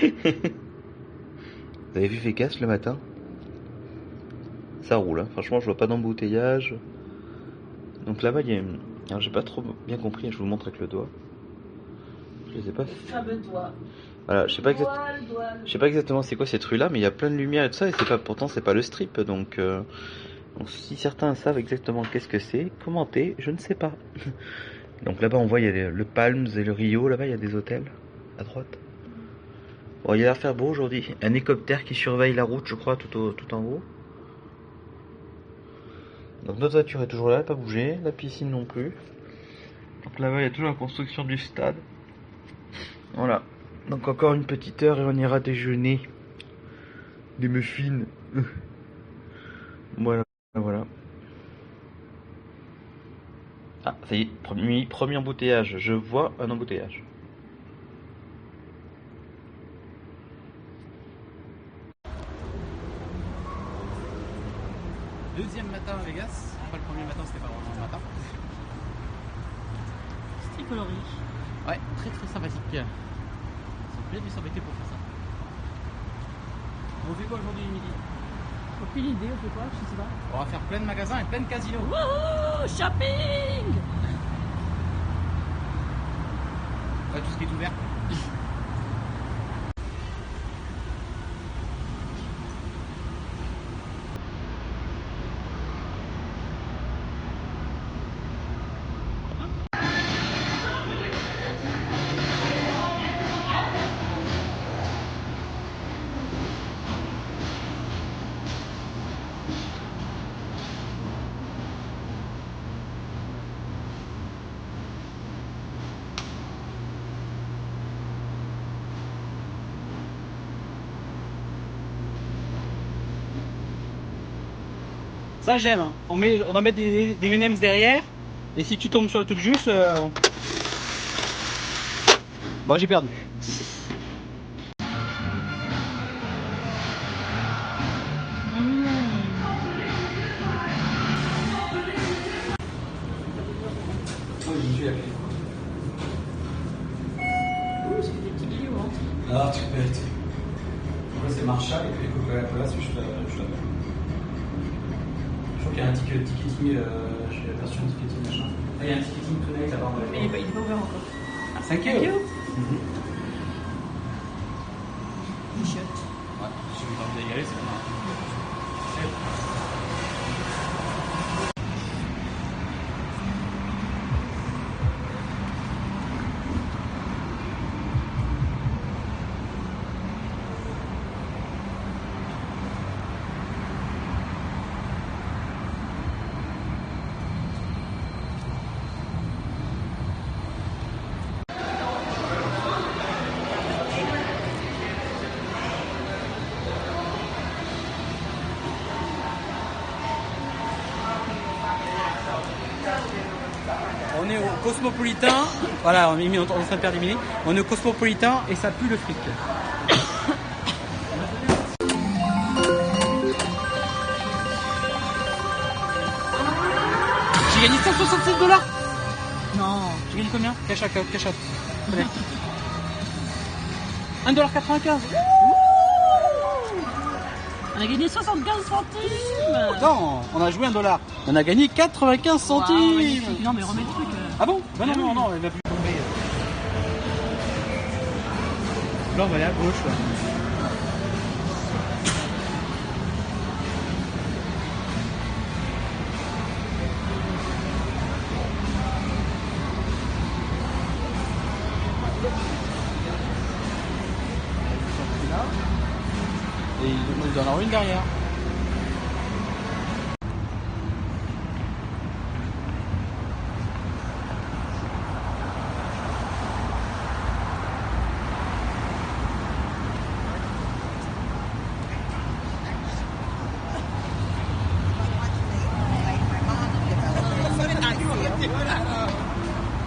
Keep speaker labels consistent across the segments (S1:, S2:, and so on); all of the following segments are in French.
S1: Vous avez vu Vegas le matin? Ça roule, hein. Franchement, je vois pas d'embouteillage. Donc là-bas, il y a une... Alors, j'ai pas trop bien compris, je vous montre avec le doigt. Je les ai pas...
S2: Le fameux doigt.
S1: Voilà, je sais pas,
S2: Le
S1: je sais pas exactement c'est quoi cette rue-là, mais il y a plein de lumière et tout ça, et c'est pas... pourtant c'est pas le strip, donc... Donc si certains savent exactement qu'est-ce que c'est, commentez, je ne sais pas. Donc là-bas on voit il y a le Palms et le Rio, là-bas il y a des hôtels, à droite. Bon, il y a l'air de faire beau aujourd'hui, un hélicoptère qui surveille la route je crois tout en haut. Donc notre voiture est toujours là, elle n'a pas bougé, la piscine non plus. Donc là-bas il y a toujours la construction du stade. Voilà, donc encore une petite heure et on ira déjeuner. Des muffins. Voilà, voilà. Ah, ça y est, premier embouteillage. Je vois un embouteillage.
S3: Deuxième matin à Vegas. Enfin, le premier matin, c'était pas vraiment le matin.
S2: C'est très coloré.
S3: Ouais, très très sympathique. Ils ont bien dû s'embêter pour faire ça. On fait quoi aujourd'hui, midi?
S2: Aucune idée, on fait quoi? Je sais pas.
S3: On va faire plein de magasins et plein de casinos.
S2: Wouhou, shopping!
S3: Ouais, tout ce qui est ouvert. Ça j'aime, hein. On va mettre des M&M's derrière. Et si tu tombes sur le truc juste... Bon, j'ai perdu.
S2: C'est des petits bijoux, hein.
S3: Ah, tu peux être. Moi, c'est Marshall et puis Coca-Cola, c'est juste la même. Je crois qu'il y a un ticketing, je suis aperçu un ticketing machin. Ah, il y a un ticketing tonight là-bas.
S2: Mais il est pas ouvert encore.
S3: À 5
S2: 5 euros.
S3: Ouais, si vous avez envie d'y aller, c'est bon. On est au Cosmopolitain, voilà, on est en train de faire des mini. On est au Cosmopolitain et ça pue le fric. J'ai gagné 166 $.
S2: Non.
S3: J'ai gagné combien? Cash out. Combien? 1,95 $.
S2: On a gagné 75 centimes.
S3: Non, on a joué 1 $. On a gagné 95 centimes.
S2: Waouh, magnifique. Non mais remets le truc.
S3: Ah bon? Bah non, elle va plus tomber. Là, on va aller à gauche. Là. Et il doit en avoir une derrière.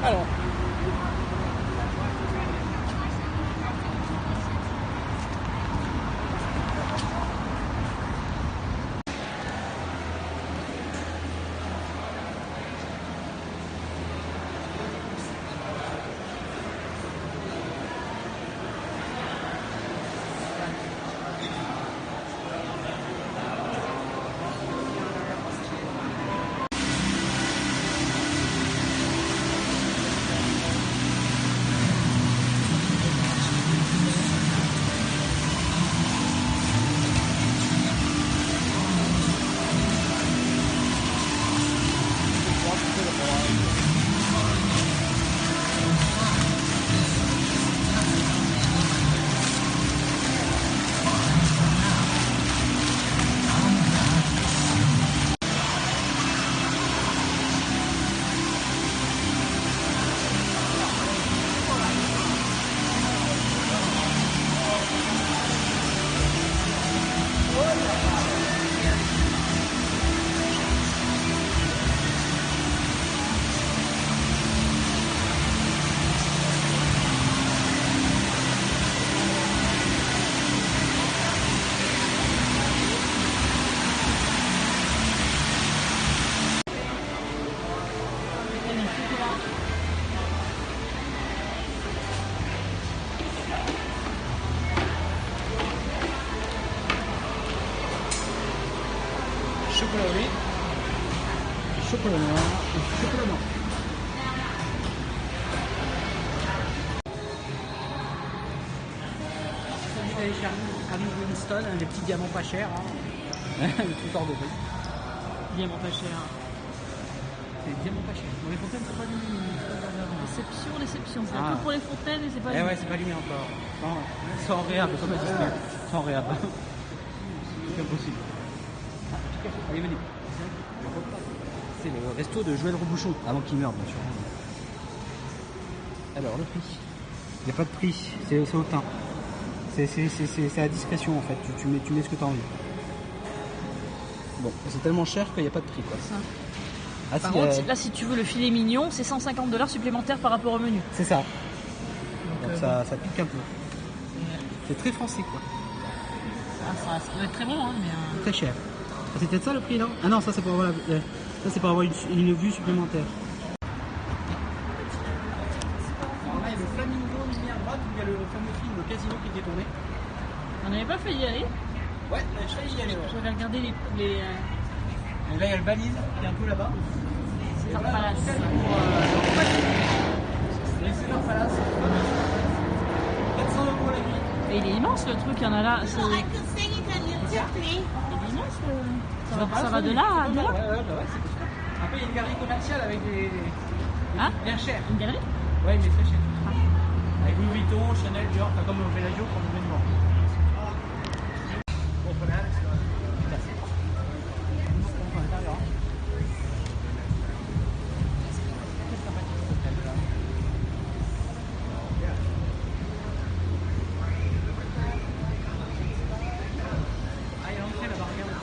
S3: Alors. chocolat au lait, chocolat noir et chocolat blanc. Celui d'aller chez Harry Winston, des petits diamants pas chers, hein. Tout hors de prix.
S2: Diamant pas cher.
S3: C'est des diamants pas chers. Dans les fontaines, c'est pas du
S2: Déception. C'est un
S3: Ah.
S2: peu pour les fontaines et c'est pas.
S3: Eh ouais, c'est pas allumé encore. Non, c'est en réhab, comme à Disney. C'est en réhab. C'est impossible. Allez, venez. C'est le resto de Joël Robuchon, avant qu'il meure, bien sûr. Alors, le prix. Il n'y a pas de prix, c'est hautain. C'est à discrétion en fait, tu mets ce que tu as envie. Bon, c'est tellement cher qu'il n'y a pas de prix quoi.
S2: Ça.
S3: Ah,
S2: Par
S3: si,
S2: contre, là, si tu veux le filet mignon, c'est 150 $ supplémentaires par rapport au menu.
S3: c'est ça. Donc
S2: bon.
S3: ça pique un peu. C'est très français quoi.
S2: Ça doit être très bon, hein, mais.
S3: Très cher. Ah, c'est peut-être ça le prix, non? Ah non, ça c'est pour avoir, ça, c'est pour avoir une vue supplémentaire. Alors là, il y a le Flamingo mis à droite où il y a le fameux film Le Casino qui était tourné.
S2: On n'avait pas failli y aller.
S3: Ouais, je failli y aller. Ouais.
S2: J'avais regardé les
S3: Et là, il y a le Balise qui est un peu là-bas. Et
S2: César
S3: voilà,
S2: Palace.
S3: C'est César Palace. 400 € la nuit.
S2: Et il est immense le truc, il y en a là. C'est
S4: I could sing it and you tip me.
S2: immense. Ça
S3: Palace,
S2: va de
S3: oui.
S2: là à de là.
S3: Ouais, c'est pour ça. Après, il y a une galerie commerciale avec des
S2: Hein?
S3: bien cher.
S2: Une galerie.
S3: Ouais, mais très cher. Avec Louis Vuitton, Chanel, Dior, pas comme au Bellagio pour le vêtement. Bon, prenez Alex, merci. On va à l'intérieur, hein. Très sympathique cet hôtel-là. Ah, il y a l'entrée là-bas, regarde.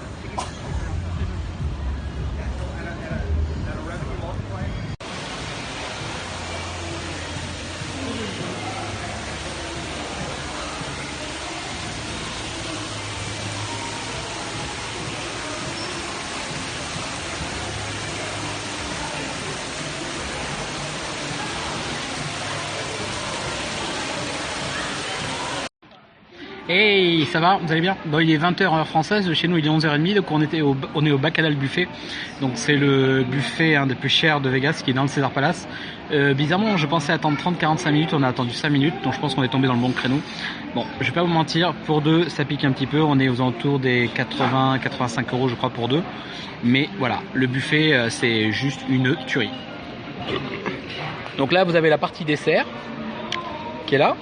S3: Hey, ça va, vous allez bien? Bon, il est 20h heure française, chez nous il est 11h30, donc on est au Bacchanal Buffet. Donc c'est le buffet un des plus chers de Vegas qui est dans le César Palace. Bizarrement, je pensais attendre 30-45 minutes, on a attendu 5 minutes, donc je pense qu'on est tombé dans le bon créneau. Bon, je vais pas vous mentir, pour deux, ça pique un petit peu, on est aux alentours des 80-85 € je crois pour deux. Mais voilà, le buffet c'est juste une tuerie. Donc là vous avez la partie dessert qui est là.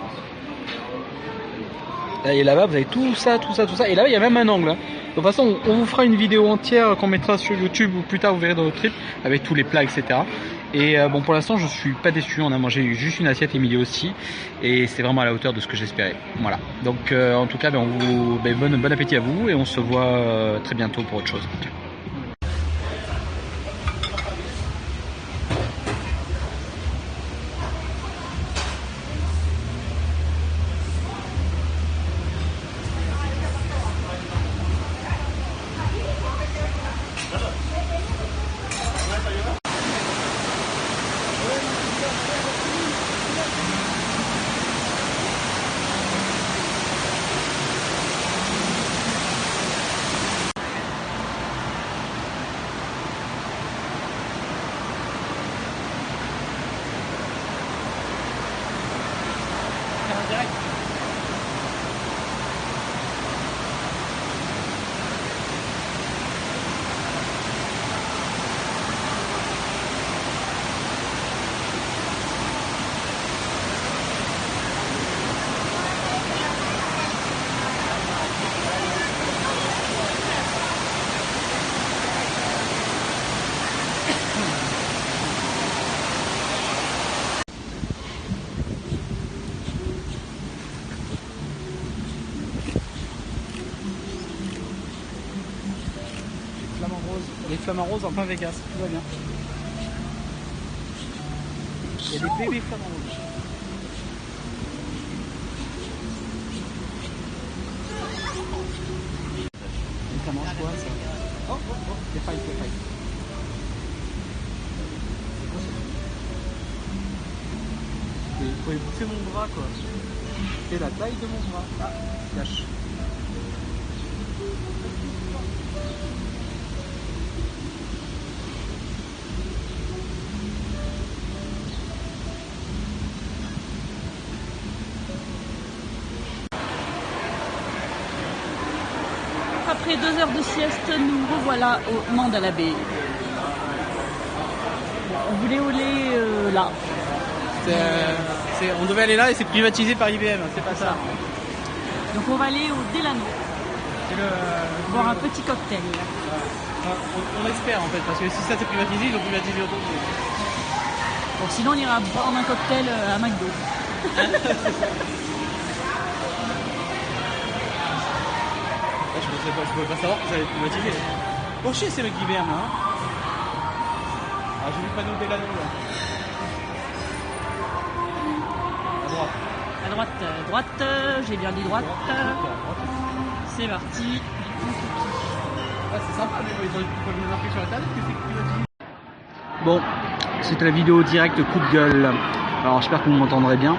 S3: Et là-bas, vous avez tout ça. Et là, il y a même un angle. De toute façon, on vous fera une vidéo entière qu'on mettra sur YouTube ou plus tard, vous verrez dans notre trip, avec tous les plats, etc. Et bon, pour l'instant, je suis pas déçu. On a mangé juste une assiette, Emilie aussi. Et c'est vraiment à la hauteur de ce que j'espérais. Voilà. Donc, en tout cas, bon appétit à vous. Et on se voit très bientôt pour autre chose. Les flamants roses en plein Vegas, tout va bien. Il y a des bébés flamants roses. Et ça mange quoi ça? Oh, des failles. Vous pouvez pousser mon bras quoi. C'est la taille de mon bras. Ah, cache.
S2: Après 2 heures de sieste, nous revoilà au Mandalabé. On voulait aller là.
S3: On devait aller là et c'est privatisé par IBM, c'est pas ça.
S2: Donc on va aller au Delano, boire un petit cocktail.
S3: On espère en fait, parce que si ça c'est privatisé, ils ont privatisé autant.
S2: Bon, sinon on ira boire un cocktail à McDo.
S3: Je pouvais pas savoir que ça allait être privatisé. Bon chier ces mecs d'IBM là. Ah, j'ai vu le panneau Delano là. À droite.
S2: À droite, j'ai bien dit droite. C'est parti.
S3: Ah, c'est sympa, mais ils ont mis marqué sur la table que c'est privatisé.
S5: Bon, c'était la vidéo directe coup de gueule. Alors j'espère que vous m'entendrez bien.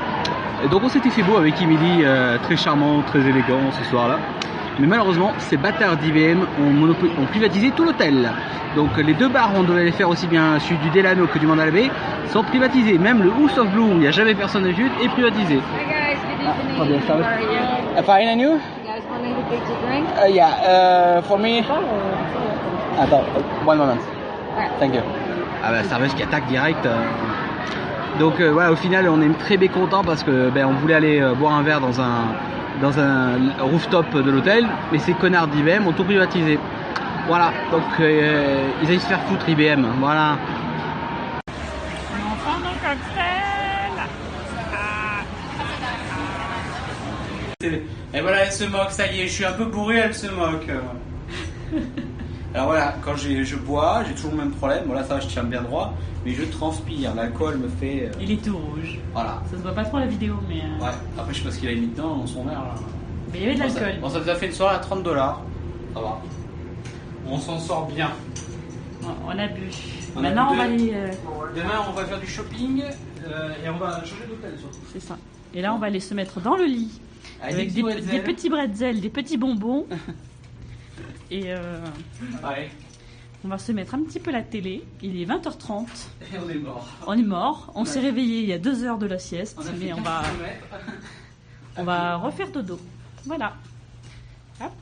S5: Et donc on s'était fait beau avec Emily, très charmant, très élégant ce soir-là. Mais malheureusement, ces bâtards d'IBM ont privatisé tout l'hôtel. Donc les 2 bars, on devait les faire aussi bien celui du Delano que du Mandalabé, sont privatisés. Même le House of Blue, où il n'y a jamais personne d'habitude, est privatisé.
S6: Hi guys, good evening. How are you?
S5: Fine and you?
S6: You guys want anything to drink?
S5: Yeah, for me. Attends, one moment. Thank you. Ah bah, serveuse qui attaque direct. Donc ouais, au final, on est très mécontent parce que on voulait aller boire un verre dans un rooftop de l'hôtel, mais ces connards d'IBM ont tout privatisé. Voilà, donc ils allaient se faire foutre IBM, voilà.
S2: On prend nos cocktails.
S3: Et voilà, elle se moque, ça y est, je suis un peu bourré, elle se moque. Alors voilà, quand je bois, j'ai toujours le même problème. Bon là ça va, je tiens bien droit, mais je transpire, l'alcool me fait...
S2: Il est tout rouge.
S3: Voilà.
S2: Ça se voit pas trop à la vidéo, mais...
S3: Ouais, après je sais pas ce qu'il a mis dedans dans son verre là.
S2: Mais il y avait de l'alcool.
S3: Bon, ça nous a fait une soirée à 30 $. Ça va. On s'en sort bien.
S2: On a bu.
S3: On a
S2: Maintenant,
S3: bu
S2: on va
S3: deux.
S2: aller...
S3: Demain on va faire du shopping et on va changer d'hôtel surtout.
S2: C'est ça. Et là, on va aller se mettre dans le lit. Avec des petits bretzels, des petits bonbons. Et
S3: Ouais.
S2: on va se mettre un petit peu la télé. Il est 20h30.
S3: Et on est mort.
S2: On est mort. On s'est réveillé il y a 2 heures de la sieste. Mais on va refaire dodo. Voilà. Hop.